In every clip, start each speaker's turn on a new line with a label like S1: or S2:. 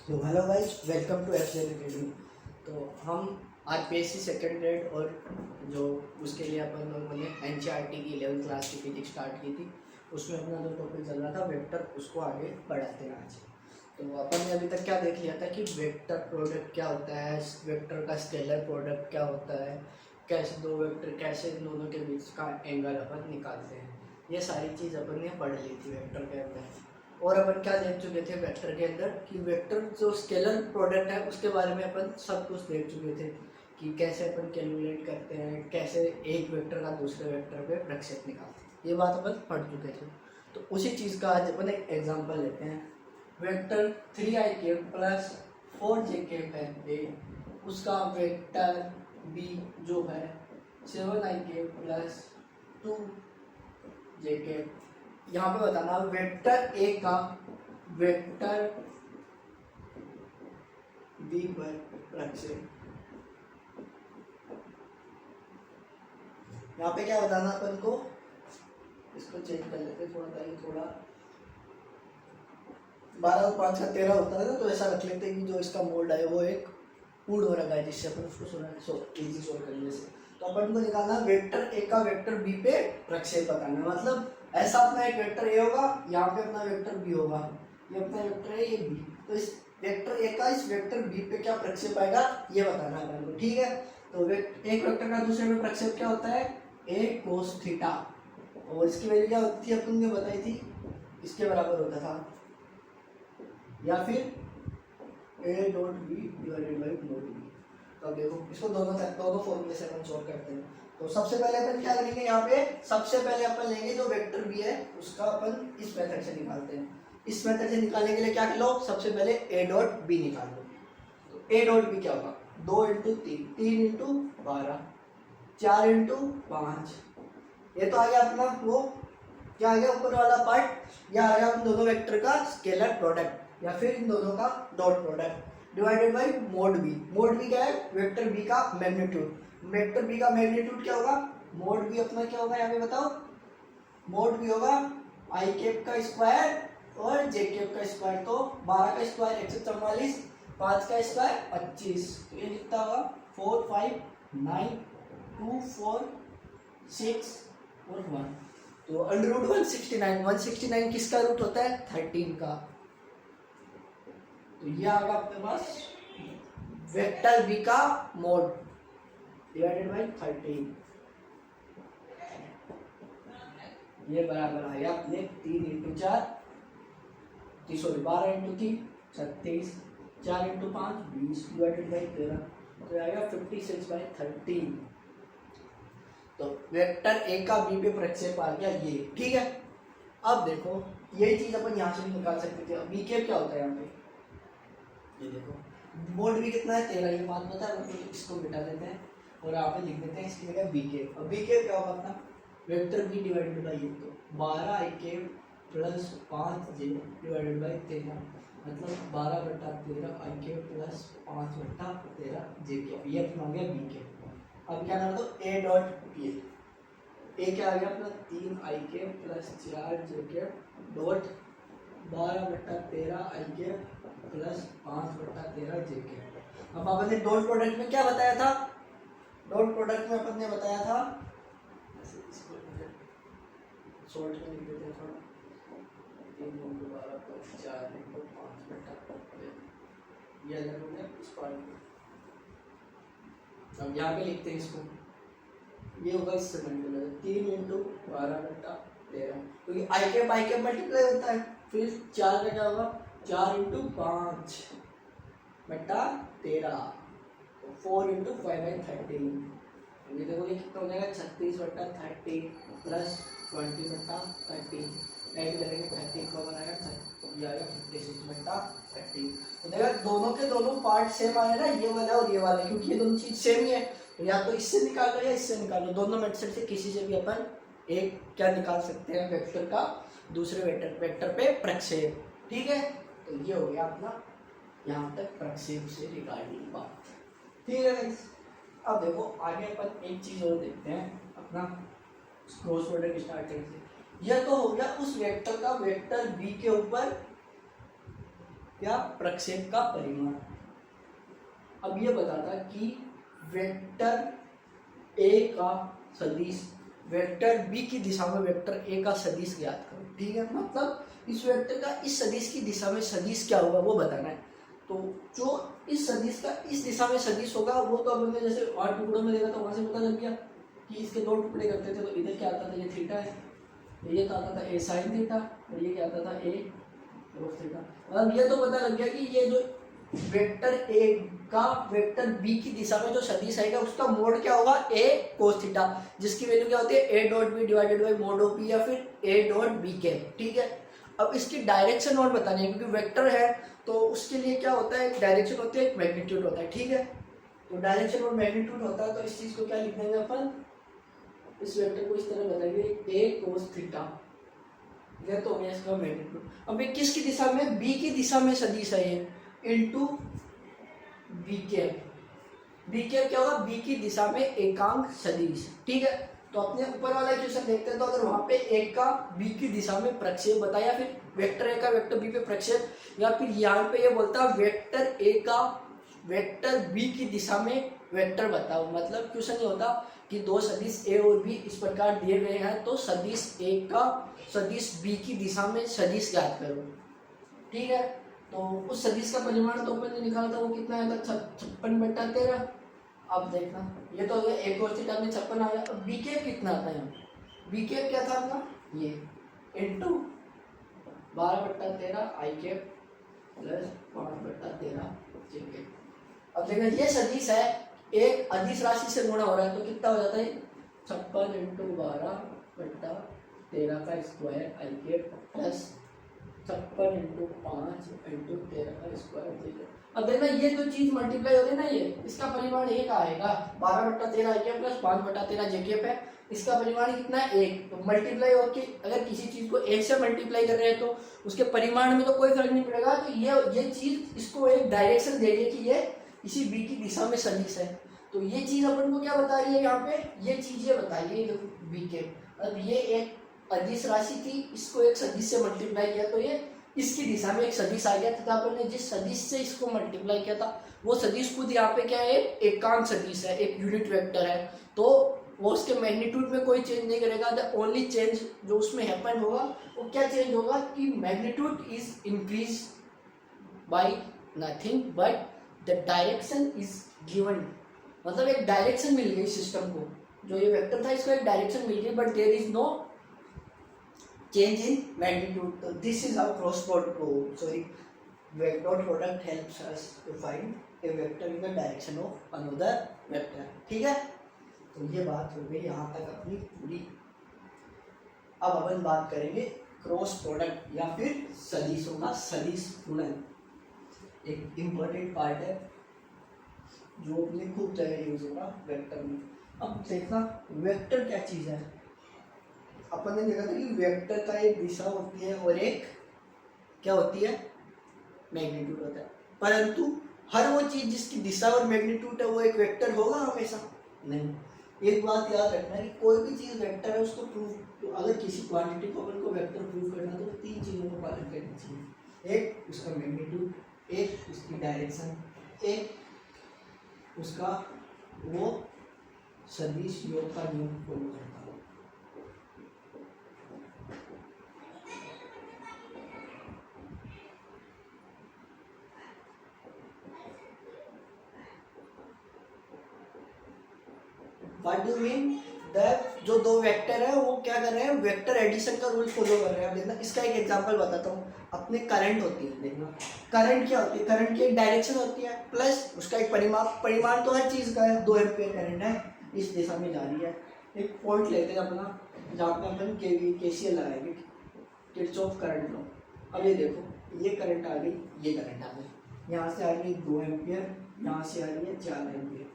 S1: तो hello guys, welcome to Excel Academy. तो हम आज पीएससी सेकेंड ग्रेड और जो उसके लिए अपन लोगों ने एनसीईआरटी की 11th क्लास की फिजिक्स स्टार्ट की थी, उसमें अपना जो टॉपिक चल रहा था वेक्टर, उसको आगे बढ़ाते हैं आज। तो अपन ने अभी तक क्या देख लिया था कि वेक्टर प्रोडक्ट क्या होता है, वेक्टर का स्केलर प्रोडक्ट क्या होता है, कैसे दो वेक्टर कैसे इन दोनों के बीच का एंगल अपन निकालते हैं। ये सारी चीज़ अपन ने पढ़ ली थी वेक्टर के अंदर। और अपन क्या देख चुके थे वेक्टर के अंदर कि वेक्टर जो स्केलर प्रोडक्ट है उसके बारे में अपन सब कुछ देख चुके थे कि कैसे अपन कैलकुलेट करते हैं, कैसे एक वेक्टर का दूसरे वेक्टर पे प्रक्षेप निकालते हैं। ये बात अपन पढ़ चुके थे। तो उसी चीज़ का आज अपन एक एग्जांपल लेते हैं। वेक्टर 3i प्लस 4j है ए, उसका वेक्टर बी जो है 7i प्लस 2j। यहाँ पे बताना वेक्टर ए का वेक्टर बी पर प्रक्षेप। यहाँ पे क्या बताना अपन को, इसको चेंज कर लेते हैं थोड़ा, ताकि थोड़ा 12 और 5 का 13 होता है ना, तो ऐसा रख लेते हैं कि जो इसका मोड है वो एक पूर्ण हो रखा है, जिससे अपन उसको इजी सोल्व कर ले। तो अपन को निकालना वेक्टर ए का वेक्टर बी पे प्रक्षेप बताना, मतलब ऐसा अपना एक वेक्टर ए होगा, यहाँ पे अपना वेक्टर बी होगा, ये अपना वेक्टर है ये बी, तो इस वेक्टर ए का इस वेक्टर बी पे क्या प्रक्षेप आएगा ये बताना है अपन को। ठीक है, तो एक वेक्टर का दूसरे में प्रक्षेप क्या होता है, ए कोस थीटा, और इसकी वैल्यू क्या होती थी अपन ने बताई थी, इसके बराबर होता था, या फिर a dot b divided by not b. तो अब देखो इसको दोनों फॉर्मूले से अपन सॉल्व करते हैं। तो सबसे पहले अपन क्या करेंगे, यहाँ पे सबसे पहले अपन लेंगे जो वेक्टर बी है उसका अपन इस मेथड से निकालते हैं। इस मेथड से निकालने के लिए क्या कर लो, सबसे पहले ए डॉट बी निकाल लो। तो ए डॉट बी क्या होगा, 2 इंटू 3, 3 इंटू 12, 4 इंटू 5। ये तो आ गया अपना वो क्या आ गया ऊपर वाला पार्ट, या आ गया उन दोनों वेक्टर का स्केलर प्रोडक्ट या फिर इन दोनों का dot product divided by mod b. Mod b क्या है, वेक्टर बी का मैग्नीट्यूड। वेक्टर बी का मैग्नीट्यूड क्या होगा, मोड बी अपना क्या होगा यहाँ पे बताओ, मोड बी होगा आई कैप का स्क्वायर और जे कैप का स्क्वायर। तो 12 का स्क्वायर 144, 5 का स्क्वायर 25, तो ये कितना होगा 4 5 9 2 4 6 और 1। तो अंडर रूट 169 किसका रूट होता है, 13 का। तो ये आएगा आपके पास वेक्टर बी का मोड डिवाइडेड बाई 13, ये बराबर आ गया अपने 3 into 4 sorry 12 into 3 36, 4 into 5 20 divided by 13, तो आएगा 56 बाई 13। तो वेक्टर ए का बी पे प्रक्षेप आ गया ये। ठीक है, अब देखो यही चीज अपन यहाँ से भी निकाल सकते थे। बी के क्या होता है यहाँ पे, ये देखो मोड बी कितना है 13, ये मान पता है, इसको मिटा देते हैं और यहाँ पे लिख देते हैं इसकी जगह बी के। अब बी के क्या होगा अपना वेक्टर बी डिवाइडेड बाई ये, तो 12 आई के प्लस 5 जे डिवाइडेड बाई 13, मतलब 12/13 आई के प्लस 5/13 जे के। ये अपना हो गया बी के। अब क्या कर दो ए डॉट पी, ए क्या आ गया अपना 3 आई के प्लस 4 जे के डॉट 12/13 आई के प्लस 5/13 जे के। अब अपन ने डॉट प्रोडक्ट में क्या बताया था, डॉट प्रोडक्ट में अपन ने बताया था, शॉर्ट में लिख देते हैं थोड़ा, 3 इंटू 12 प्लस 4 इंटू 5/13, ये अलग हो गया इस पार्ट में। अब यहाँ पे लिखते हैं इसको, ये होगा इससे मल्टीप्लाई 3 इंटू 12/13, क्योंकि आई के मल्टीप्लाई होता है। फिर 4 का क्या होगा 4 इंटू 5/13, तो 4 इंटू 5/13। ये देखो ये कितना हो जाएगा 36/30 प्लस 20/30, ऐड करेंगे 30 को बनाएगा, ये आएगा 56/30। तो देखा दोनों के दोनों पार्ट सेम आए ना, ये वाला और ये वाला, क्योंकि ये दोनों चीज सेम ही है। तो या तो इससे निकाल लो या इससे निकाल लो, दोनों मेथड से किसी से भी अपन एक क्या निकाल सकते हैं, वेक्टर का दूसरे वेक्टर पे प्रक्षेप। ठीक है, तो ये हो गया अपना यहाँ तक प्रक्षेप से रिगार्डिंग बात। ठीक है गाइस, अब देखो आगे अपन एक चीज और देखते हैं अपना क्रॉस प्रोडक्ट स्टार्टिंग से। यह तो हो गया उस वेक्टर का वेक्टर बी के ऊपर क्या, प्रक्षेप का परिमाण। अब ये बताता कि वेक्टर ए का सदिश वेक्टर बी की दिशा में वेक्टर ए का सदिश ज्ञात करो। ठीक है, मतलब इस वेक्टर का इस सदिश की दिशा में सदिश क्या होगा वो बताना है। तो जो इस सदिश का इस दिशा में सदिश होगा वो तो अब हमने जैसे 8 टुकड़ों में देखा था वहां से पता लग गया कि इसके 2 टुकड़े करते थे। तो इधर क्या आता था, ये थीटा है, ये तो आता था ए साइन थीटा, और ये क्या आता था ए कोस थीटा। मतलब ये तो पता लग गया कि ये जो वेक्टर ए का वेक्टर बी की दिशा में जो सदिश आएगा उसका मोड क्या होगा, ए कोस थीटा, जिसकी वैल्यू क्या होती है a dot b divided by mod of b या फिर ए डॉट बी के। ठीक है, अब इसकी डायरेक्शन और बतानी है क्योंकि वेक्टर है तो उसके लिए क्या होता है, एक डायरेक्शन होती है एक मैग्नीट्यूड होता है। ठीक है, तो डायरेक्शन और मैग्नीट्यूड होता है तो इस चीज को क्या लिख देंगे अपन, इस वेक्टर को इस तरह बताएंगे ए कोस थीटा, ये तो हो गया इसका मैग्नीट्यूड। अब ये किसकी दिशा में, बी की दिशा में सदिश है ये, into b cap. B cap क्या होगा, बी की दिशा में एकांक सदिश। ठीक है, तो अपने ऊपर वाला इक्वेशन देखते हैं। तो अगर वहां पे ए का बी की दिशा में प्रक्षेप बताया, फिर वेक्टर ए का वेक्टर बी पे प्रक्षेप, या फिर यहाँ पे ये बोलता है वेक्टर ए का वेक्टर बी की दिशा में वेक्टर बताओ। मतलब क्वेश्चन ये होता कि दो सदिश ए और बी इस प्रकार दिए गए हैं तो सदिश ए का सदिश बी की दिशा में सदिश ज्ञात करो। ठीक है, तो उस सदिश का परिमाण तो अपन ने निकाला था, वो कितना आया था 56/13। अब देखना, ये तो हो गया एक और थीटा में 56 आ गया। अब बी कैप कितना आता है, बी कैप क्या था अपना, ये इनटू 12/13 आई कैप प्लस 5/13 जे कैप। अब देखना ये सदिश है, एक अदिश राशि से गुणा हो रहा है तो कितना हो जाता है 56 × 12/13 का स्क्वायर आई कैप प्लस 56 × 5 × 13 का स्क्वायर जे कैप। अब देखना ये जो चीज मल्टीप्लाई होती है ना, ये इसका परिमाण एक आएगा 12/13 आई कैप प्लस 5/13 जे कैप है। इसका परिमाण कितना है, एक। तो मल्टीप्लाई होके अगर किसी चीज को एक से मल्टीप्लाई कर रहे हैं तो उसके परिमाण में तो कोई फर्क नहीं पड़ेगा। तो ये चीज इसको एक डायरेक्शन दे रही है कि ये इसी बी की दिशा में सदिश है। तो ये चीज अपन को क्या बता रही है यहाँ पे, ये चीज ये बता रही है बी के। अब ये एक अदिश राशि थी, इसको एक सदिश से मल्टीप्लाई किया तो ये इसकी दिशा में एक सदिश आ गया तथा अपन ने जिस सदिश से इसको मल्टीप्लाई किया था वो सदिश खुद यहाँ पे क्या है, एकांक सदिश है, एक यूनिट वेक्टर है। तो वो उसके मैग्नीट्यूड में कोई चेंज नहीं करेगा। द ओनली चेंज जो उसमें हैपन होगा वो क्या चेंज होगा कि magnitude is increase by nothing but the direction is given. मतलब एक डायरेक्शन मिल गई सिस्टम को, जो ये वेक्टर था इसको एक डायरेक्शन मिल गई but there is no change in magnitude. So this is how cross product dot product helps us to find a vector in the direction of another vector. ठीक है, तो ये बात हो गई यहाँ तक अपनी पूरी। अब अपन बात करेंगे क्रॉस प्रोडक्ट या फिर सदिशों का सदिश गुणन। एक इम्पोर्टेंट पार्ट है जो अपने खूब जगह यूज होगा वेक्टर में। अब देखना वेक्टर क्या चीज है, अपन ने देखा था कि वेक्टर का एक दिशा होती है और एक क्या होती है, मैग्नीट्यूड होता है। परंतु हर वो चीज जिसकी दिशा और मैग्नीट्यूड है वो एक वेक्टर होगा हमेशा नहीं। एक बात याद रखना है कि कोई भी चीज वेक्टर है उसको प्रूव, तो अगर किसी क्वांटिटी को अपन को वेक्टर प्रूव करना तो 3 चीजों का पालन करना चाहिए। एक उसका मैग्नीट्यूड, एक उसकी डायरेक्शन, एक उसका वो सदिश योग का नियम फॉलो करता है। What do you mean? That जो दो वेक्टर है वो क्या कर रहे हैं, वेक्टर एडिशन का रूल फॉलो कर रहे हैं। देखना इसका एक एग्जांपल बताता हूँ। अपने करंट होती है, देखना करंट क्या होती है, करंट की एक डायरेक्शन होती है प्लस उसका एक परिमाण तो हर चीज़ का है। 2 एम्पीयर करंट है, इस दिशा में जा रही है। एक पॉइंट लेते हैं अपना जहाँ पे अपन KCL लगाएंगे, किरचॉफ करंट लॉ। अब ये देखो ये करंट आ गई, ये करंट आ गई, यहाँ से आ रही है 2 एम्पियर, यहाँ से आ रही है 4 एम्पियर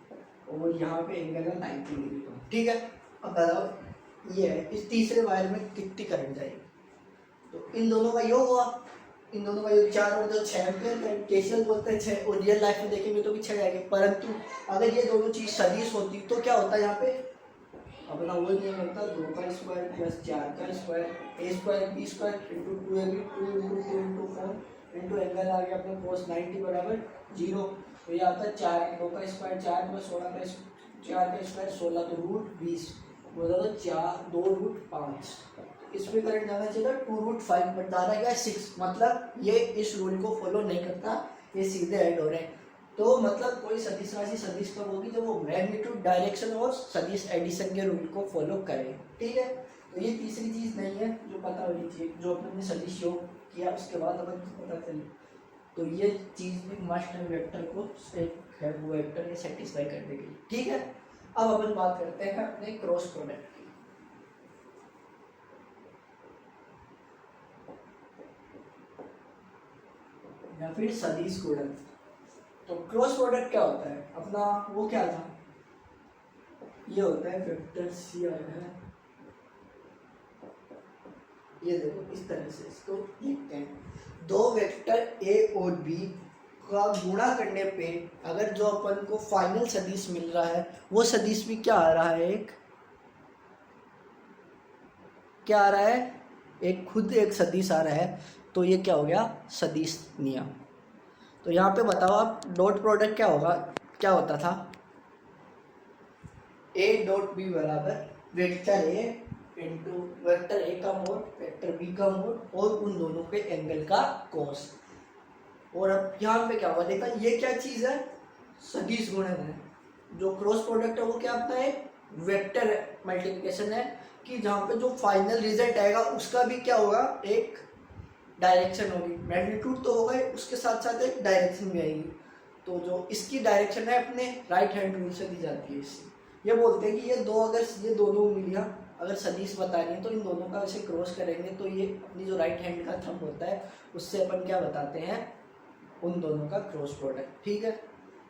S1: और यहाँ पे एंगल है 90 डिग्री का। ठीक है, अब बताओ ये है इस तीसरे वायर में कितनी करंट जाएगी, तो इन दोनों का योग हुआ, इन दोनों का योग 4 और 2 6 एम्पियर। KCL बोलते हैं 6 और रियल लाइफ में देखेंगे तो भी 6 जाएंगे। परंतु अगर ये दोनों चीज़ सदिश होती तो क्या होता है यहाँ पे, अपना वो नियम होता 2 का स्क्वायर प्लस 4 का square, A² B² × 2AB 2 × 2 × 4 into angle आ गया अपना cos 90 बराबर 0। तो ये आता है 4, 2 का स्क्वायर 4 प्लस 16 का 4 का स्क्वायर 16 तो √20 बोला तो 4 2√5। इसमें करंट जाना चाहिए था 2√5 बट डाला गया 6, मतलब ये इस रूल को फॉलो नहीं करता, ये सीधे ऐड हो रहे हैं। तो मतलब कोई सदिश राशि सदिश कब होगी जब वो मैग्नीट्यूड डायरेक्शन और सदिश एडिशन के रूल को फॉलो करे, ठीक है। तो ये तीसरी चीज नहीं है जो पता होनी चाहिए, जो अपन ने सदिश योग किया उसके बाद अपन को पता चले। तो ये चीज भी मस्ट है वेक्टर को एक है वो वेक्टर ये सेटिस्फाई करने के लिए, ठीक है। अब अपन बात करते हैं अपने क्रॉस प्रोडक्ट की। या फिर सदिश गुणन। तो क्रॉस प्रोडक्ट क्या होता है अपना, वो क्या था, ये होता है वेक्टर सी आया है, ये देखो इस तरह से इसको लिखते हैं। दो वेक्टर ए और बी का गुणा करने पे अगर जो अपन को फाइनल सदिश मिल रहा है वो सदिश भी क्या आ रहा है, एक क्या आ रहा है, एक खुद एक सदिश आ रहा है, तो ये क्या हो गया सदिश नियम। तो यहाँ पे बताओ आप डॉट प्रोडक्ट क्या होगा, क्या होता था, ए डॉट बी बराबर vector A into vector A का मोड वेक्टर बी का मोड और उन दोनों के एंगल का कोस। और अब यहाँ पे क्या होगा, देखा ये क्या चीज है, सदिश गुणन है। जो क्रॉस प्रोडक्ट है वो क्या अपना एक वेक्टर मल्टीप्लिकेशन है कि जहाँ पे जो फाइनल रिजल्ट आएगा उसका भी क्या होगा, एक डायरेक्शन होगी, मैग्नीट्यूड तो होगा उसके साथ साथ एक डायरेक्शन भी आएगी। तो जो इसकी डायरेक्शन है अपने राइट हैंड रूल से दी जाती है इससे। ये बोलते हैं कि ये दो अगर ये दोनों मिलिया अगर सदिश बता रही है तो इन दोनों का ऐसे क्रॉस करेंगे तो ये अपनी जो राइट हैंड का थंब होता है उससे अपन क्या बताते हैं, उन दोनों का क्रॉस प्रोडक्ट, ठीक है।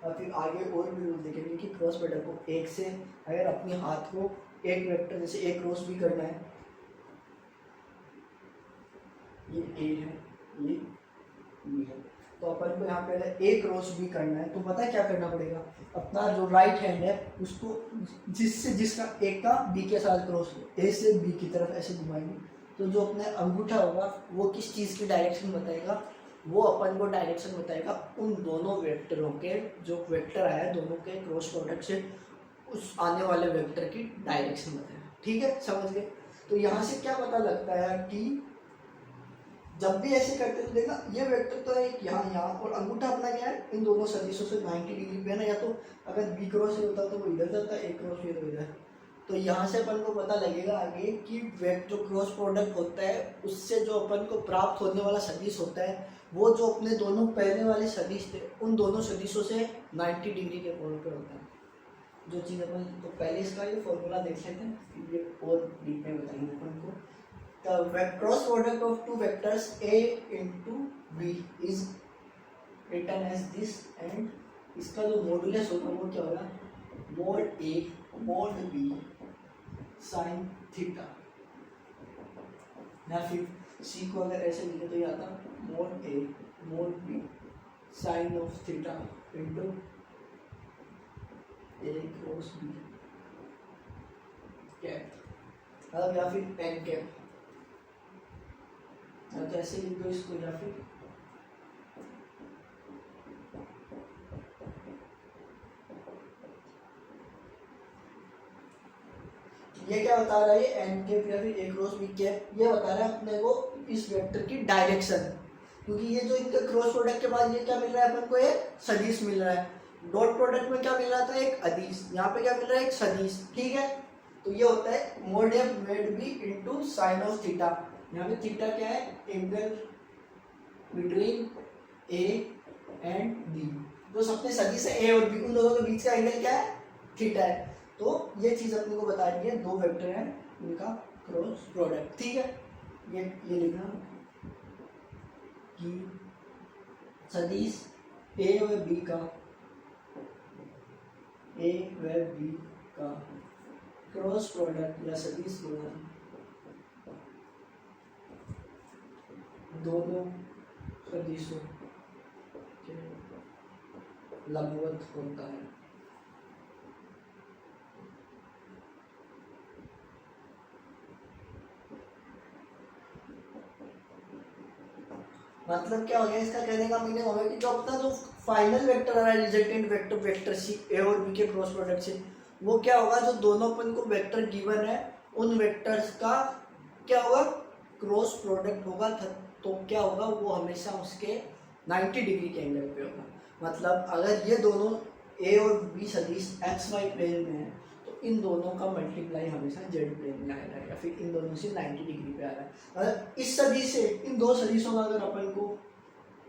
S1: और फिर आगे और भी रूल देखेंगे कि क्रॉस प्रोडक्ट को एक से अगर अपने हाथ को एक वेक्टर जैसे एक क्रॉस भी करना है, ये ए है ये बी है, तो अपन को यहाँ पे ए क्रॉस बी करना है तो पता है क्या करना पड़ेगा, अपना जो राइट हैंड है उसको जिससे जिसका ए का बी के साथ क्रॉस हो, ए से बी की तरफ ऐसे घुमाएंगे तो जो अपने अंगूठा होगा वो किस चीज़ की डायरेक्शन बताएगा, वो अपन को डायरेक्शन बताएगा उन दोनों वेक्टरों के, जो वेक्टर आया दोनों के क्रॉस प्रोडक्ट से उस आने वाले वेक्टर की डायरेक्शन बताएगा, ठीक है, समझ गए। तो यहाँ से क्या पता लगता है कि जब भी ऐसे करते तो देखा ये वेक्टर तो है यहाँ और अंगूठा अपना क्या है इन दोनों सदिशों से 90 डिग्री पे है ना, या तो अगर बी क्रॉस होता तो वो इधर जाता, ए क्रॉस हुई तो इधर। तो यहाँ से अपन को पता लगेगा आगे कि जो क्रॉस प्रोडक्ट होता है उससे जो अपन को प्राप्त होने वाला सदिश होता है वो जो अपने दोनों पहले वाले सदिश थे उन दोनों सदिशों से 90 डिग्री के कोण पे होता है। जो चीज़ अपन तो पहले इसका ये फॉर्मूला देख लेते हैं, ये और डीप में बताएंगे अपन को। The cross product of two vectors A into B is written as this and इसका जो मॉडुलस होगा वो क्या होगा, mod A mod B sin theta, या फिर C को अगर ऐसे लिखे तो ये आता mod A mod B sin of theta into A cross B cap, अब या फिर n कैप, तो ऐसे लिख दो इसको, या फिर ये क्या बता रहा है, एन कैप या फिर ए क्रॉस बी कैप, ये बता रहा है अपने को इस वेक्टर की डायरेक्शन, क्योंकि ये जो इनका क्रॉस प्रोडक्ट के बाद ये क्या मिल रहा है अपन को, एक सदिश मिल रहा है। डॉट प्रोडक्ट में क्या मिल रहा था, एक अदिश, यहाँ पे क्या मिल रहा है, एक सदिश, ठीक है। तो ये होता है mod f mod b into sine of theta. यहाँ पे थीटा क्या है, angle between a and b, जो सबसे सदिश है ए और बी उन दोनों के बीच का एंगल क्या है, थीटा है। तो ये चीज अपने को बता रही है दो वेक्टर हैं उनका क्रॉस प्रोडक्ट, ठीक है। ये लिखना कि सदिश ए व बी का क्रॉस प्रोडक्ट या सदिश गुणन दोनों सदिशों के लंबवत होता है। मतलब क्या हो गया, इसका कहने का मीनिंग हो गया कि जो अपना जो फाइनल वेक्टर आ रहा है रिजल्टेंट वेक्टर, वेक्टर सी ए और बी के क्रॉस प्रोडक्ट से, वो क्या होगा, जो दोनों अपन को वेक्टर गिवन है उन वेक्टर्स का क्या होगा, क्रॉस प्रोडक्ट होगा। तो क्या होगा, वो हमेशा उसके 90 डिग्री के एंगल पे होगा। मतलब अगर ये दोनों ए और बी सदिश एक्स वाई प्लेन में है तो इन दोनों का मल्टीप्लाई हमेशा जेड प्लेन में आएगा, या फिर इन दोनों से 90 डिग्री पे आ रहा है। अगर इस सदिश से इन दो सदिशों का अगर अपन को,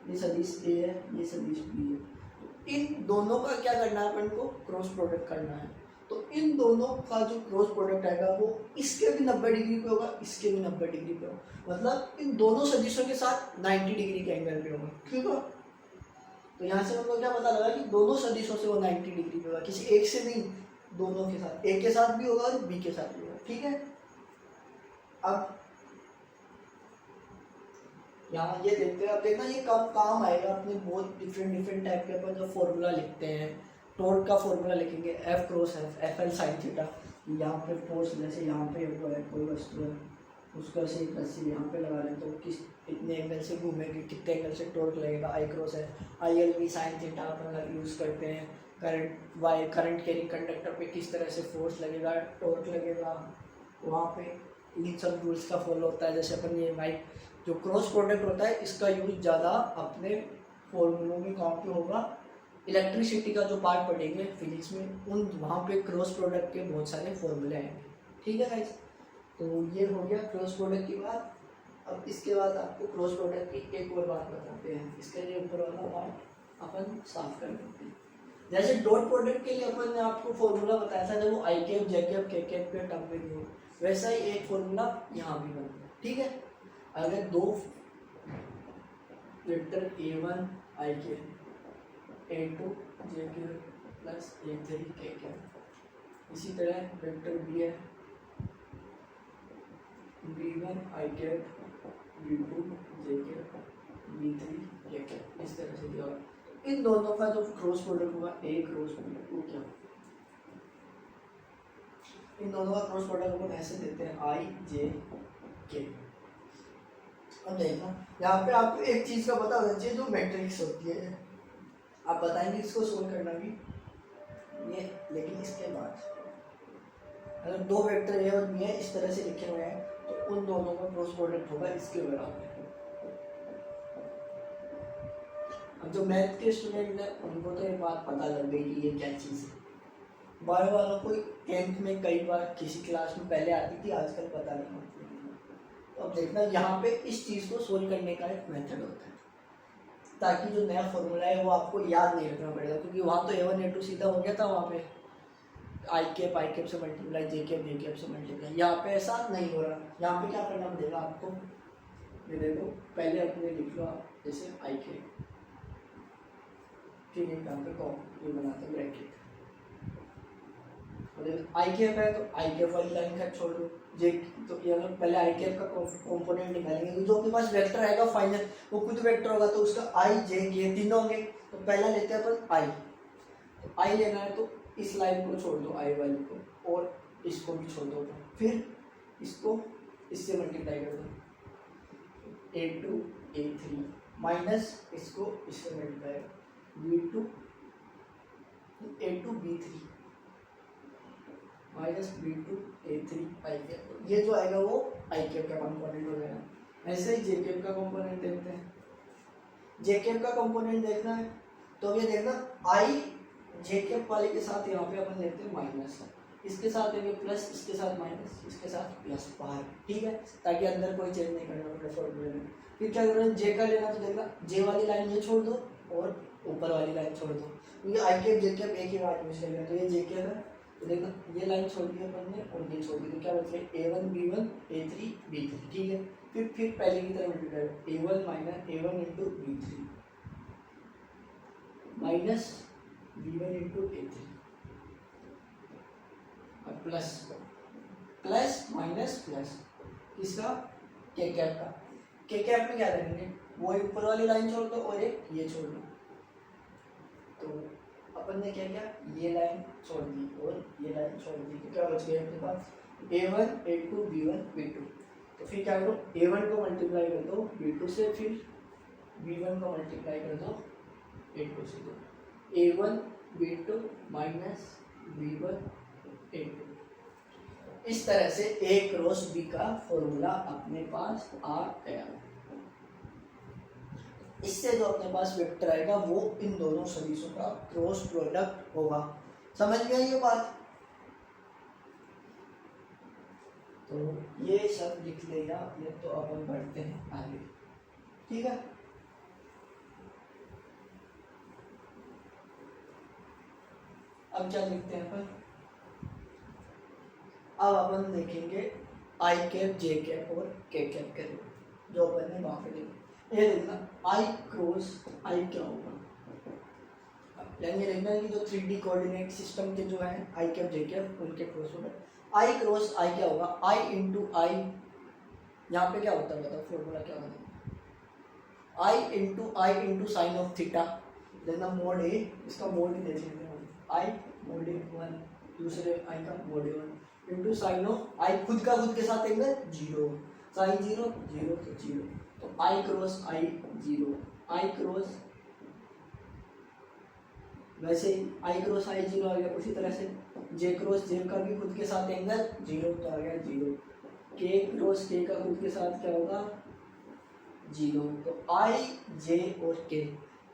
S1: ये सदिश ए है, ये सदिश बी है, तो इन दोनों का क्या करना है, अपन को क्रॉस प्रोडक्ट करना है। तो इन दोनों का जो क्रॉस प्रोडक्ट आएगा वो इसके भी 90 डिग्री पे होगा, इसके भी 90 डिग्री पे होगा। मतलब इन दोनों सदिशों के साथ 90 डिग्री के एंगल पे होगा। ठीक है, तो यहाँ से मतलब क्या पता लगा कि दोनों सदिशों से वो 90 डिग्री पे होगा, किसी एक से नहीं, दोनों के साथ, ए के साथ भी होगा और बी के साथ भी होगा। ठीक है, अब यहाँ ये देखते हैं, अब देखना ये कब काम आएगा अपने, बहुत डिफरेंट टाइप के अपन जो फॉर्मूला लिखते हैं, टॉर्क का फॉर्मूला लिखेंगे F cross F, F L sine theta. यहाँ पे फोर्स जैसे यहाँ पे है कोई वस्तु है, उसको ऐसे एक रस्सी यहाँ पे लगा लें तो किस कितने एंगल से घूमेगी, कितने एंगल से टॉर्क लगेगा, आई क्रॉस है, I L V sine theta upon use करते हैं। करंट कैरिंग कंडक्टर पे किस तरह से फोर्स लगेगा, टॉर्क लगेगा, वहाँ पे इन सब रूल्स का फॉलो होता है। जैसे अपन ये वाइट जो क्रॉस प्रोडक्ट होता है इसका यूज ज़्यादा अपने फॉर्मूलों में काम पे होगा। इलेक्ट्रिसिटी का जो पार्ट पढ़ेंगे फिजिक्स में, उन वहाँ पे क्रॉस प्रोडक्ट के बहुत सारे फॉर्मूले आएंगे। ठीक है गाइस, तो ये हो गया क्रॉस प्रोडक्ट की बात। अब इसके बाद आपको क्रॉस प्रोडक्ट की एक और बात बताते हैं, इसके लिए ऊपर वाला पार्ट अपन साफ कर देते हैं। जैसे डॉट प्रोडक्ट के लिए अपन ने आपको फॉर्मूला बताया था जब वो आई कैप जे कैप के कैप पे टर्म में नहीं हो, वैसा ही एक फॉर्मूला यहाँ भी बनता है। ठीक है, अगर दो वेक्टर A1 आई के, A2 जे के प्लस A3 के के, इसी तरह वेक्टर B है B1 आई के, B2 जे के, B3 के के, इस तरह से दिया। इन दोनों का जो क्रॉस प्रोडक्ट होगा A क्रॉस B, वो क्या, इन दोनों का क्रॉस प्रोडक्ट अपन ऐसे देते हैं आई जे के। अब देखना यहाँ पे आपको एक चीज का पता होना चाहिए, जो मैट्रिक्स होती है, आप बताएंगे इसको सोल्व करना भी ये, लेकिन इसके बाद अगर दो वेक्टर ए और बी है इस तरह से लिखे हुए हैं तो उन दोनों का क्रॉस प्रोडक्ट होगा इसके बराबर। अब जो मैथ के स्टूडेंट हैं उनको तो ये बात पता लग गई कि ये क्या चीज़ है। बायो वालों को 10th में कई बार किसी क्लास में पहले आती थी, आजकल पता नहीं होती। तो अब देखना यहाँ पे इस चीज़ को सोल्व करने का एक मेथड होता है, ताकि जो नया फॉर्मूला है वो आपको याद नहीं रखना पड़ेगा, क्योंकि वहाँ तो A1 A2 सीधा हो गया था, वहाँ पे आई कैप से मल्टीप्लाई, जे कैप से मल्टीप्लाई। यहाँ पे ऐसा नहीं हो रहा, यहाँ पे क्या करना पड़ेगा आपको, ये देखो पहले अपने लिख लो आप जैसे आई कैप, फिर एक यहाँ पे कॉम ये बनाते हैं ब्रैकेट, आई कैप है तो आई कैप वाली लाइन का छोड़ दो, जे तो ये लोग पहले आई कैप का कंपोनेंट निकालेंगे, जो अपने पास वेक्टर आएगा फाइनल वो खुद वेक्टर होगा, तो उसका आई जे के तीनों होंगे। तो पहला लेते हैं अपन आई, तो आई लेना है तो इस लाइन को छोड़ दो आई वाली को, और इसको भी छोड़ दो, फिर इसको इससे मल्टीप्लाई कर दो A2 A3 माइनस इसको इससे multiply B2 A2 B3 minus B2 A3 आई कैप। ये जो आएगा वो आई कैप का कंपोनेंट हो जाएगा। ऐसे ही जे कैप का कंपोनेंट देखते हैं, जे कैप का कंपोनेंट देखना है तो ये देखना आई जे कैप वाले के साथ यहाँ पे अपन लेते हैं माइनस, इसके साथ लेंगे प्लस, इसके साथ माइनस, इसके साथ प्लस बाहर। ठीक है, ताकि अंदर कोई चेंज नहीं करना पड़े फॉर्मूले में। फिर क्या करना है, जे का लेना तो देखना जे वाली लाइन ये छोड़ दो और ऊपर वाली लाइन छोड़ दो, क्योंकि आई कैप जे कैप एक ही बात यूज करेगा। तो ये जे कैप है तो देखना ये लाइन छोड़ दी अपन ने और ये छोड़ दी, तो क्या बच गया A1 B1 A3 B3। ठीक है, फिर पहले की तरह multiply A1 minus A1 into B3 minus B1 into A3 और प्लस प्लस माइनस प्लस किसका, के कैप का। के कैप में क्या करेंगे, वो ऊपर वाली लाइन छोड़ दो और एक ये छोड़ दो, तो अपन ने क्या किया, ये लाइन छोड़ दी और ये लाइन छोड़ दी, तो क्या बच गया अपने पास A1 A2 B1 B2। तो फिर क्या करो, A1 को मल्टीप्लाई कर दो B2 से, फिर V1 को मल्टीप्लाई कर दो A2 से, दो A1 B2 minus V1 A2। इस तरह से A क्रॉस B का फॉर्मूला अपने पास आ गया। इससे जो अपने पास वेक्टर आएगा वो इन दोनों सदिशों का क्रॉस प्रोडक्ट होगा। समझ गया ये बात? तो ये सब लिख लेगा, ये तो अपन बढ़ते हैं आगे, ठीक है। अब क्या लिखते हैं अपन? अब अपन देखेंगे आई कैप, जे कैप और के कैप के रूप जो अपन ने वहां पे लिखे। ये देखना आई क्रॉस आई क्या होगा, यानी देखना कि जो 3D कोऑर्डिनेट सिस्टम के जो है आई कैप जे कैप उनके क्रॉस प्रोडक्ट। आई क्रॉस आई क्या होगा? आई इंटू आई, यहाँ पे क्या होता है बताओ, फॉर्मूला क्या होगा? आई इंटू साइन ऑफ थीटा, देखना मोड ए, इसका मोड ही देख लेते हैं, आई मोड ए 1, दूसरे आई का mod A 1 into sine of I, खुद का खुद के साथ एंगल 0, साइन 0 0 तो 0, तो आई क्रॉस आई 0, आई क्रॉस वैसे आई क्रॉस आई 0 आ गया। उसी तरह से जे क्रॉस जे का भी खुद के साथ एंगल 0 तो आ गया 0, के क्रॉस के का खुद के साथ क्या होगा 0, तो आई जे और के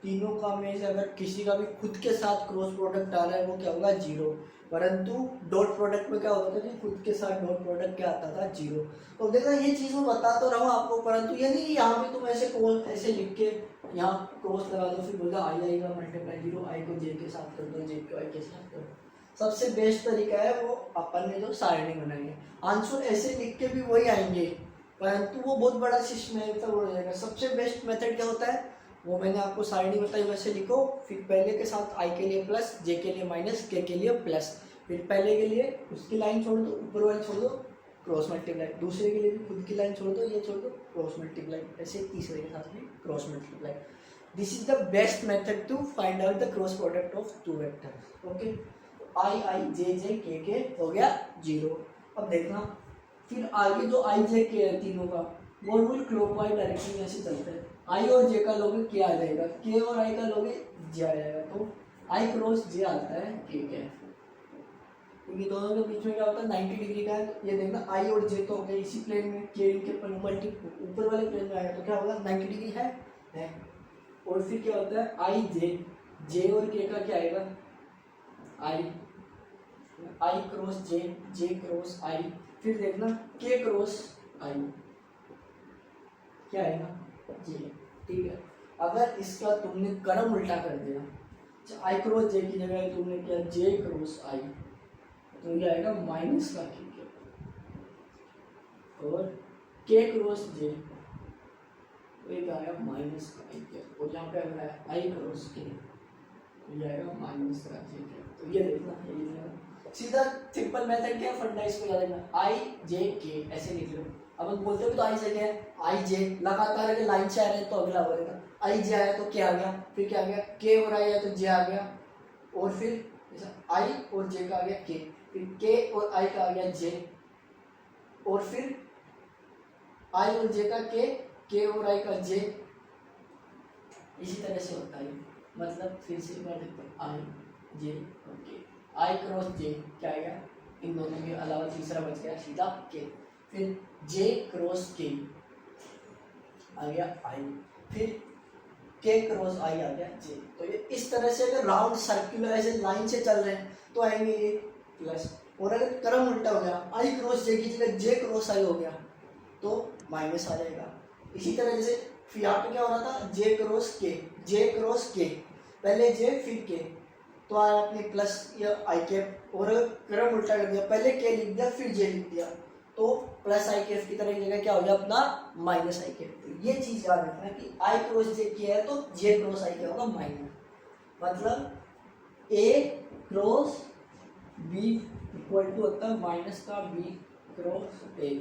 S1: तीनों का में से अगर किसी का भी खुद के साथ क्रॉस प्रोडक्ट आ रहा है वो क्या होगा 0, परंतु डॉट प्रोडक्ट में क्या होता था कि खुद के साथ डॉट प्रोडक्ट क्या आता था 0। तो देखना ये चीज़ मैं बता तो रहा हूँ आपको, परंतु ये नहीं कि यहाँ पे तुम ऐसे क्रॉस ऐसे लिख के यहाँ क्रॉस लगा दो फिर बोलता आई आएगा मल्टीप्लाई 0, आई को जे के साथ कर दो, जे को आई के साथ कर दो। सबसे बेस्ट तरीका है वो अपन ने जो सारणी बनाई है, आंसर ऐसे लिख के भी वही आएंगे, परंतु वो बहुत बड़ा सिस्टम हो जाएगा। सबसे बेस्ट मेथड क्या होता है वो मैंने आपको सारणी बताई, वैसे लिखो, फिर पहले के साथ आई के लिए प्लस, जे के लिए माइनस, के लिए प्लस, फिर पहले के लिए उसकी लाइन छोड़ दो, ऊपर वाली छोड़ दो, क्रॉस मल्टीप्लाई, दूसरे के लिए भी खुद की लाइन छोड़ दो, ये छोड़ दो, क्रॉस मल्टीप्लाई, ऐसे तीसरे के साथ भी cross multiply. This is the best method to find out the cross product of two vectors. Okay, I I J J K हो गया 0। अब देखना फिर आगे जो आई जे के है तीनों का वो रूल क्लॉकवाइज डायरेक्शन में ऐसे चलता है। आई और जे का लोगे के आ जाएगा, के और आई का लोगे जे आ जाएगा, तो आई क्रॉस जे आता है के क्या है, क्योंकि दोनों के बीच में क्या होता है 90 डिग्री का है। ये देखना आई और जे तो हो गए इसी प्लेन में, के इनके मल्टी ऊपर वाले प्लेन में आएगा तो क्या होगा 90 डिग्री है। और फिर क्या होता है आई जे और के का क्या आएगा आई क्रॉस जे क्रॉस आई, फिर देखना के क्रॉस आई क्या आएगा जे, ठीक है। अगर इसका तुमने क्रम उल्टा कर दिया, आई क्रॉस जे की जगह तुमने किया जे क्रॉस आई, तो ये आएगा माइनस का के, और के क्रॉस जे तो ये आएगा माइनस का के, और यहाँ पे अगर आया आई क्रॉस के तो ये आएगा माइनस का जे के। तो ये देखना ये सीधा सिंपल मेथड क्या है, फंडा इसको याद रखना, आई जे के ऐसे लिख लो। अब हम बोलते हो तो आई से क्या है आई जे, लगातार अगर लाइन से आ रहे हैं तो अगला बोलेगा आई जे आया तो क्या आ गया, फिर क्या आ गया के और आई आया तो जे आ गया, और फिर आई और जे का आ गया के, फिर के और आई का आ गया जे, और फिर आई और जे का के और आई का जे, इसी तरह से होता है। मतलब फिर से एक बार देखते हैं आई जे और के, आई क्रॉस जे क्या आएगा, इन दोनों के अलावा तीसरा बच गया सीधा के, फिर जे क्रॉस के आ गया आई, फिर के क्रॉस आई आ गया जे। तो ये इस तरह से अगर राउंड सर्कुलर ऐसे लाइन से चल रहे हैं तो आएंगे ये प्लस, और अगर क्रम उल्टा हो गया आई क्रॉस जे की जगह जे क्रॉस आई हो गया तो माइनस आ जाएगा। इसी तरह जैसे फिर यहाँ पे क्या हो रहा था जे क्रॉस के, पहले जे फिर के, तो आया अपने प्लस या आई कैप, और क्रम उल्टा कर दिया पहले के लिख दिया फिर जे लिख दिया तो प्लस आई कैप की तरह जगह क्या हो गया अपना माइनस आई कैप। तो ये चीज याद रखना कि आई क्रॉस जे किया है तो जे क्रॉस आई क्या होगा माइनस, मतलब ए क्रॉस बी इक्वल टू होता है माइनस का बी क्रॉस ए।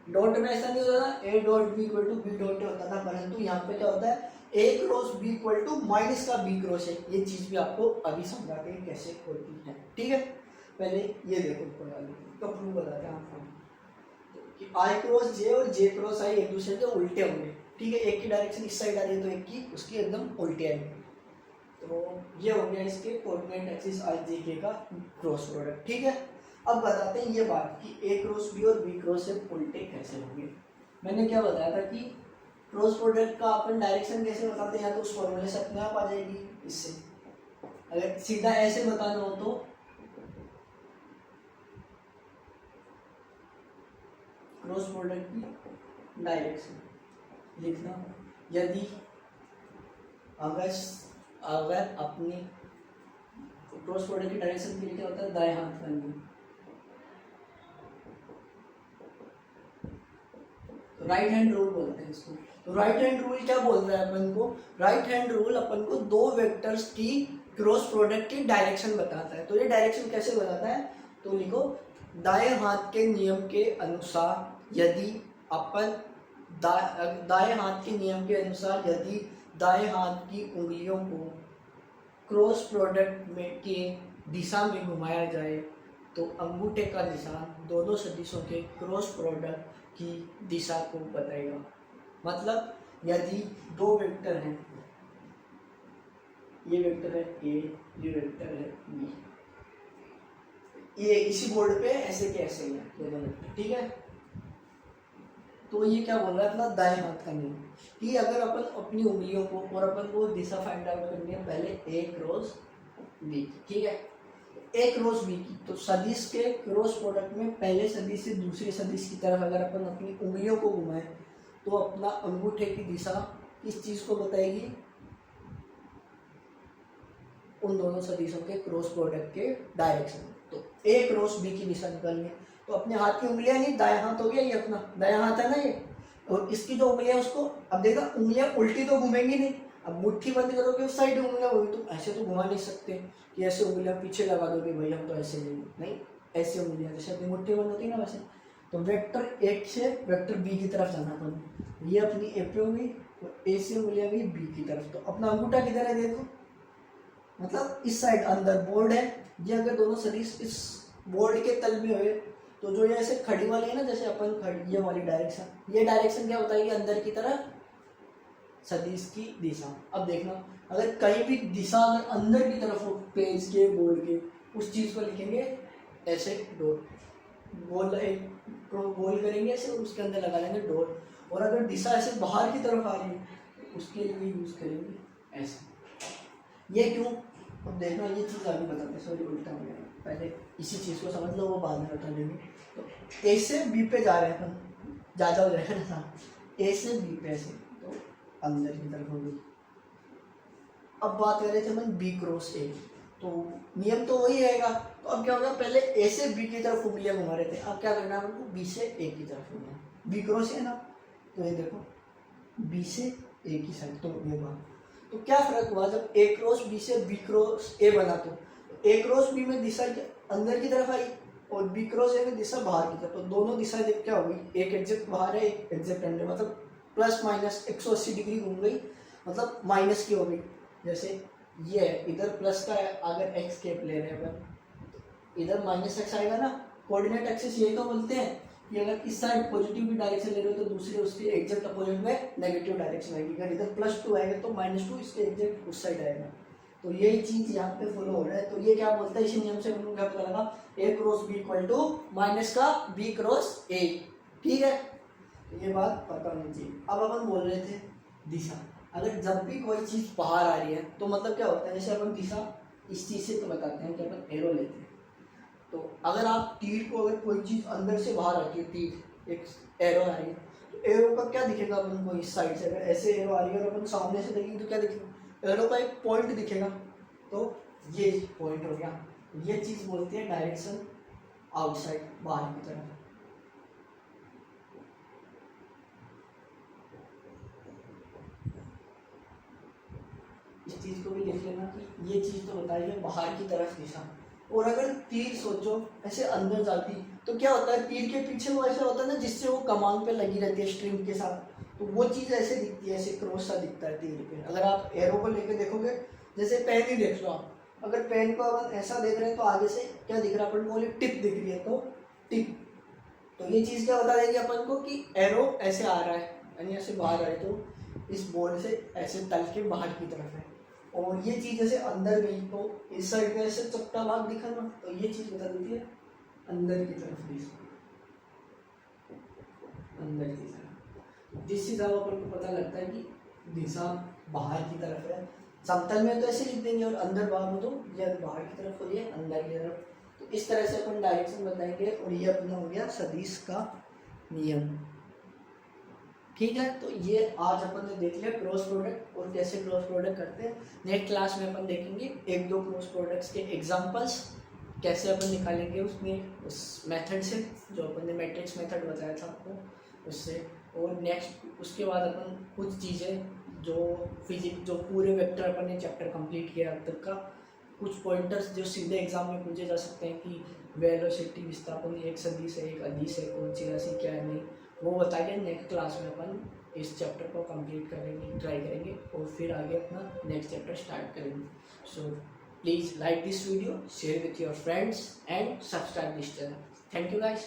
S1: डॉट में ऐसा नहीं होता था A dot B equal to B dot होता था, परंतु यहाँ पे क्या होता है A cross B equal to minus का बी क्रॉस है। ये चीज भी आपको अभी समझा के कैसे होती है, ठीक है। पहले ये देखो तो प्रूव बताते हैं आपको कि आई क्रॉस जे और जे क्रॉस आई एक दूसरे के उल्टे होंगे, ठीक है, एक की डायरेक्शन इस साइड आ रही है तो एक की उसकी एकदम उल्टी आएगी। तो ये हो गया इसके कोऑर्डिनेट एक्सिस आज के का क्रॉस प्रोडक्ट। ठीक है, अब बताते हैं ये बात कि ए क्रॉस बी और बी क्रॉस ए उल्टे कैसे होंगे। मैंने क्या बताया था कि क्रॉस प्रोडक्ट का अपन डायरेक्शन कैसे बताते हैं, या तो उस फॉर्मूले से अपने आप आ जाएगी इससे। अगर सीधा ऐसे बताना हो तो क्रॉस प्रोडक्ट की डायरेक्शन लिखना, यदि अगर अपनी क्रॉस प्रोडक्ट की डायरेक्शन के लिए क्या होता है, दाएं हाथ का नियम। तो राइट हैंड रूल बोलते हैं इसको। तो राइट हैंड रूल क्या बोल रहा है अपन को, राइट हैंड रूल अपन को दो वेक्टर्स की क्रॉस प्रोडक्ट की डायरेक्शन बताता है। तो ये डायरेक्शन कैसे बताता है, तो लिखो दाएं हाथ के नियम के अनुसार यदि अपन दाएं हाथ के नियम के अनुसार यदि दाएं हाथ की उंगलियों को क्रॉस प्रोडक्ट में के दिशा में घुमाया जाए तो अंगूठे का निशान दोनों सदिशों के क्रॉस प्रोडक्ट की दिशा को बताएगा। मतलब यदि दो वेक्टर हैं, ये वेक्टर है ए, ये वेक्टर है बी, ये इसी बोर्ड पे ऐसे के ऐसे ही है दोनों वेक्टर। ठीक है, तो ये क्या बोल रहा है अपना दाएं हाथ का नियम कि अगर अपन अपनी उंगलियों को और अपन को दिशा फाइंड आउट करनी है पहले ए क्रॉस बी। ठीक है, ए क्रॉस बी की, तो सदिश के क्रॉस प्रोडक्ट में पहले सदिश से दूसरे सदिश की तरफ अगर अपन अपनी उंगलियों को घुमाएं तो अपना अंगूठे की दिशा किस चीज को बताएगी, उन दोनों सदिशों के क्रॉस प्रोडक्ट के डायरेक्शन। तो ए क्रॉस बी की दिशा निकालनी है तो अपने हाथ की उंगलियां नहीं, दायां हाथ हो गया, ये अपना दायां हाथ है ना ये, और इसकी जो उंगलियां उसको, अब देखा उंगलियां उल्टी तो घूमेंगी नहीं, अब मुट्ठी बंद करोगे उस साइड उंगलियां होगी, तो ऐसे तो घुमा नहीं सकते कि ऐसे उंगलियां पीछे लगा दोगे भाई हम तो ऐसे नहीं, ऐसे उंगलियां जैसे अपनी मुट्ठी बंद होती है ना वैसे। तो वेक्टर ए से वेक्टर बी की तरफ जाना अपन, ये अपनी ए पे होगी और ए से उंगलियां गई बी की तरफ। तो अपना अंगूठा किधर है देखो, मतलब इस साइड अंदर बोर्ड है, ये अगर दोनों सदिश इस बोर्ड के तल में हुए तो जो ये ऐसे खड़ी वाली है ना, जैसे अपन खड़ी, ये वाली डायरेक्शन, ये डायरेक्शन क्या बताएगी अंदर की तरफ सदिश की दिशा। अब देखना अगर कहीं भी दिशा अगर अंदर की तरफ हो पेज के बोर्ड के, उस चीज को लिखेंगे ऐसे डॉट, गोल एक गोल करेंगे ऐसे और उसके अंदर लगा लेंगे डॉट। और अगर दिशा ऐसे बाहर की तरफ आ रही है तो उसके लिए यूज करेंगे ऐसे। ये क्यों, अब देखना ये चीज़ आगे बताते हैं, सॉरी उल्टा हो गया, पहले इसी चीज़ को समझ लो वो बाद में बता देंगे। तो ए से बी पे जा रहे हैं अपन, ज़्यादा हो जाएगा ना, ए से बी पे ऐसे, तो अंदर की तरफ होगी। अब बात कर रहे थे अपन बी क्रॉस ए, तो नियम तो वही रहेगा। तो अब क्या होगा, पहले ए से बी की तरफ उंगलियां घुमा रहे थे, अब क्या करना है हमको बी से ए की तरफ घुमाना, बी क्रॉस ए ना, तो ये देखो बी से ए की साइड, तो ये बात, तो क्या फर्क हुआ जब ए क्रॉस बी से बी क्रॉस ए बना, तो ए क्रॉस बी में दिशा अंदर की तरफ आई और बी क्रॉस ए में दिशा बाहर की तरफ, तो दोनों दिशाएं देख क्या होगी, एक एग्जैक्ट बाहर है एक एग्जैक्ट अंदर, मतलब प्लस माइनस 180 डिग्री घूम गई, मतलब माइनस की हो गई। जैसे ये इधर प्लस का है, अगर एक्स केप ले रहे हैं अपन, इधर माइनस एक्स आएगा ना, कोऑर्डिनेट एक्सिस यही तो बोलते हैं कि अगर इस साइड पॉजिटिव की डायरेक्शन ले रहे हो तो दूसरे उसके एग्जैक्ट अपोजिट में नेगेटिव डायरेक्शन आएगी। अगर इधर +2 आएगा तो -2 इसके एग्जैक्ट उस साइड आएगा। तो यही चीज यहाँ पे फॉलो हो रहा है। तो ये क्या बोलता है, इसी नियम से हम लोग क्या पता लगा, A cross B equal to minus का बी क्रॉस ए। ठीक है, तो ये बात पता होनी चाहिए। अब अपन बोल रहे थे दिशा, अगर जब भी कोई चीज बाहर आ रही है तो मतलब क्या होता है, जैसे अपन दिशा इस चीज से तो बताते हैं कि अपन एरो लेते हैं, तो अगर आप तीर को, अगर कोई चीज अंदर से बाहर आती है, तीर एक एरो आ रही है, तो एरो का क्या दिखेगा अपन को, इस साइड से अगर ऐसे एरो आ रही है और अपन सामने से देखेंगे तो क्या दिखेगा, एरो का एक पॉइंट दिखेगा, तो ये पॉइंट हो गया। ये चीज बोलती है डायरेक्शन आउटसाइड, बाहर की तरफ। इस चीज को भी लिख लेना कि ये चीज तो बताइए बाहर की तरफ दिशा। और अगर तीर सोचो ऐसे अंदर जाती तो क्या होता है, तीर के पीछे वो ऐसा होता है ना जिससे वो कमान पे लगी रहती है स्ट्रिंग के साथ, तो वो चीज़ ऐसे दिखती है, ऐसे क्रॉस सा दिखता है तीर पे। अगर आप एरो को लेके देखोगे, जैसे पेन ही देख लो आप, अगर पेन को अपन ऐसा देख रहे हैं तो आगे से क्या दिख रहा है अपन को, टिप दिख रही है, तो टिप, तो ये चीज़ क्या बता देगी अपन को कि एरो ऐसे आ रहा है, यानी ऐसे बाहर आए तो इस बोर्ड से ऐसे तल के बाहर की तरफ है, और ये चीज़ जैसे अंदर गई तो इस साइड में ऐसे चपटा भाग दिखा ना, तो ये चीज़ बता देती है अंदर की तरफ दिशा, अंदर की तरफ। जिस हिसाब अपन को पता लगता है कि दिशा बाहर की तरफ है, समतल में तो ऐसे लिख देंगे, और अंदर बाहर हो तो ये बाहर की तरफ हो रही है अंदर की तरफ, तो इस तरह से अपन डायरेक्शन बताएंगे। और ये अपना हो गया सदिश का नियम। ठीक है, तो ये आज अपन ने देख लिया क्रॉस प्रोडक्ट और कैसे क्रॉस प्रोडक्ट करते हैं। नेक्स्ट क्लास में अपन देखेंगे एक दो क्रॉस प्रोडक्ट्स के एग्जांपल्स, कैसे अपन निकालेंगे उसमें उस मेथड से जो अपन ने मैट्रिक्स मेथड बताया था आपको उससे। और नेक्स्ट उसके बाद अपन कुछ चीज़ें जो फिजिक्स जो पूरे वेक्टर अपन ने चैप्टर कंप्लीट किया अब तक का, कुछ पॉइंटर्स जो सीधे एग्जाम में पूछे जा सकते हैं कि वेलोसिटी विस्थापन एक सदिश है, एक अदिश है, कौन सी राशि क्या है नहीं, वो बताइए। नेक्स्ट क्लास में अपन इस चैप्टर को कंप्लीट करेंगे, ट्राई करेंगे, और फिर आगे अपना नेक्स्ट चैप्टर स्टार्ट करेंगे। So please like this video, share with your friends and subscribe this channel. Thank you guys.